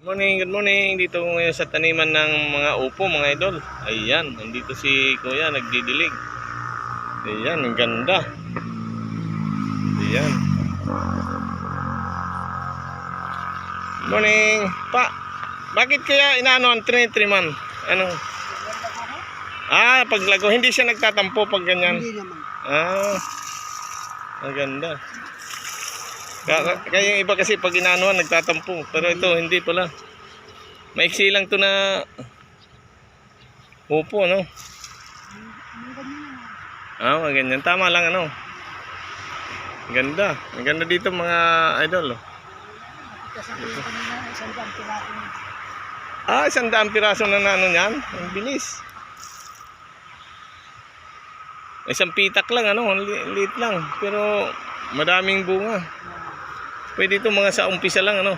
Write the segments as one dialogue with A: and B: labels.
A: Good morning. Dito ko ngayon sa taniman ng mga upo, mga idol. Ayan, nandito si Kuya nagdidilig. Ayan, ang ganda. Ayan. Good morning. Pa, bakit kaya inaano ang tinitriman? Ano? Paglago. Hindi siya nagtatampo pag ganyan?
B: Hindi naman.
A: Ang ganda. Kaya yung iba kasi pag inaanuhan nagtatampo, pero ito hindi pala. Maiksi lang to na upo, no? Ganyan. Tama lang, ano? Ganda. Ang ganda dito, mga idol. $100 piraso na ano niyan. Ang bilis. Isang pitak lang, ano? Liit lang. Pero madaming bunga. Pwede ito mga sa umpisa lang, ano?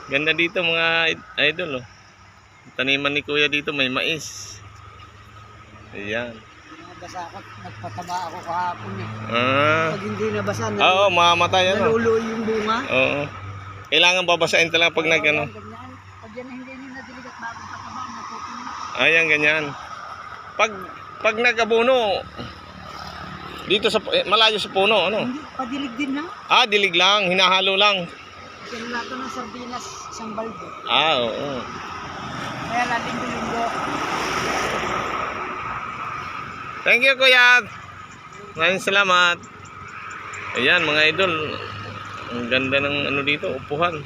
A: Ganda dito, mga idol, oh. Taniman ni Kuya dito, may mais. Ayan.
B: Nabasa ako, nagpataba ako kahapon eh. Pag hindi nabasa,
A: mamamatay, ano?
B: naluloy yung bunga.
A: Oo. Kailangan babasahin talaga pag nag-ano.
B: Pag yan hindi nadilig at bagong pataba, natutunan.
A: Ayan, ganyan. Pag nag-abono, dito sa malayo sa puno, ano?
B: Hindi, padilig din na.
A: Dilig lang, hinahalo lang.
B: Sinulato ng sardinas, isang balde.
A: Oo.
B: Kaya natin bilinggo.
A: Thank you, Kuya. Maraming salamat. Ayan, mga idol. Ang ganda ng ano dito, upuhan.